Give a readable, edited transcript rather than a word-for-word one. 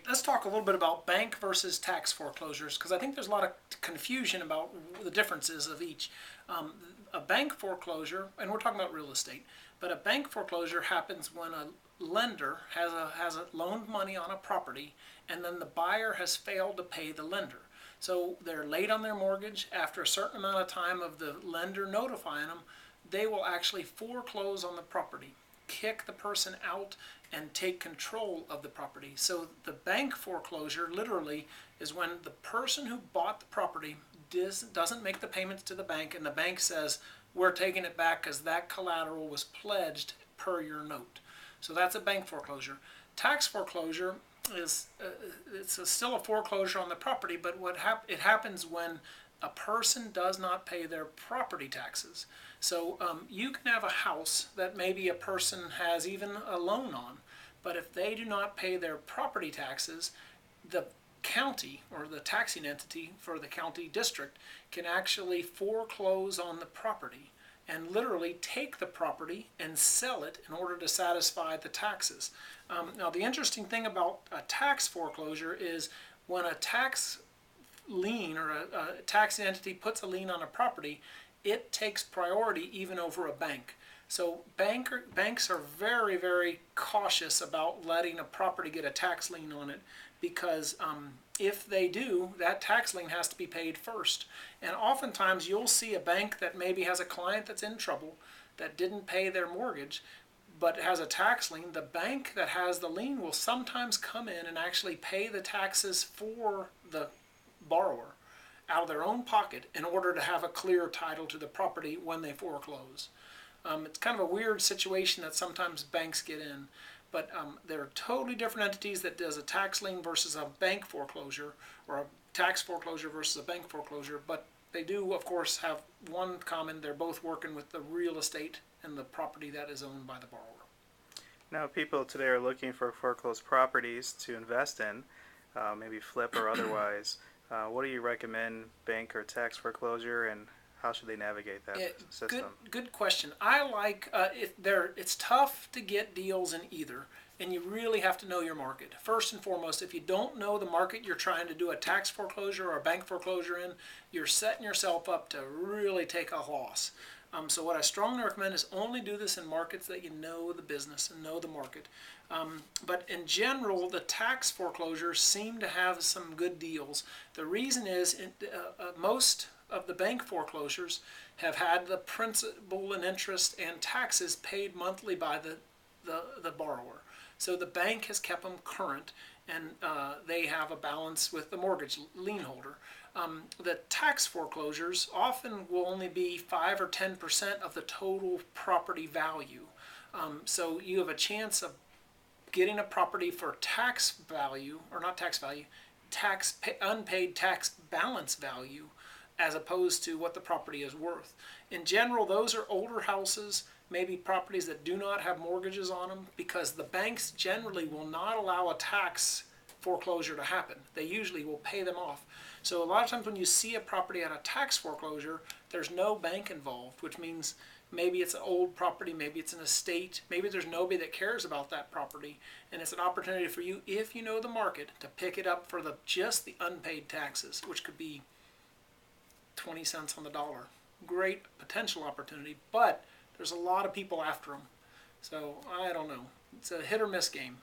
let's talk a little bit about bank versus tax foreclosures, because I think there's a lot of confusion about the differences of each. Um, a bank foreclosure, and we're talking about real estate, but a bank foreclosure happens when a lender has a loaned money on a property, and then the buyer has failed to pay the lender. So they're late on their mortgage. After a certain amount of time of the lender notifying them, they will actually foreclose on the property, kick the person out, and take control of the property. So the bank foreclosure literally is when the person who bought the property doesn't make the payments to the bank, and the bank says, we're taking it back because that collateral was pledged per your note. So that's a bank foreclosure. Tax foreclosure is still a foreclosure on the property, but it happens when a person does not pay their property taxes. So you can have a house that maybe a person has even a loan on, but if they do not pay their property taxes, the county or the taxing entity for the county district can actually foreclose on the property and literally take the property and sell it in order to satisfy the taxes. Now the interesting thing about a tax foreclosure is when a tax lien or a tax entity puts a lien on a property, it takes priority even over a bank. So banks are very, very cautious about letting a property get a tax lien on it, because if they do, that tax lien has to be paid first. And oftentimes you'll see a bank that maybe has a client that's in trouble, that didn't pay their mortgage, but has a tax lien. The bank that has the lien will sometimes come in and actually pay the taxes for the borrower out of their own pocket in order to have a clear title to the property when they foreclose. It's kind of a weird situation that sometimes banks get in, but there are totally different entities that does a tax lien versus a bank foreclosure, or a tax foreclosure versus a bank foreclosure, but they do, of course, have one common: they're both working with the real estate and the property that is owned by the borrower. Now, people today are looking for foreclosed properties to invest in, maybe flip or otherwise. What do you recommend, bank or tax foreclosure, and how should they navigate that system? Good question. I like it's tough to get deals in either, and you really have to know your market. First and foremost, if you don't know the market you're trying to do a tax foreclosure or a bank foreclosure in, you're setting yourself up to really take a loss. So what I strongly recommend is only do this in markets that you know the business and know the market. But in general, the tax foreclosures seem to have some good deals. The reason is most of the bank foreclosures have had the principal and interest and taxes paid monthly by the borrower. So the bank has kept them current, and they have a balance with the mortgage lien holder. The tax foreclosures often will only be 5 or 10% of the total property value. So you have a chance of getting a property for tax value, or not tax value, unpaid tax balance value, as opposed to what the property is worth. In general, those are older houses, maybe properties that do not have mortgages on them, because the banks generally will not allow a tax foreclosure to happen. They usually will pay them off. So a lot of times when you see a property at a tax foreclosure, there's no bank involved, which means maybe it's an old property, maybe it's an estate, maybe there's nobody that cares about that property, and it's an opportunity for you, if you know the market, to pick it up for just the unpaid taxes, which could be 20 cents on the dollar. Great potential opportunity, but there's a lot of people after them. So I don't know. It's a hit or miss game.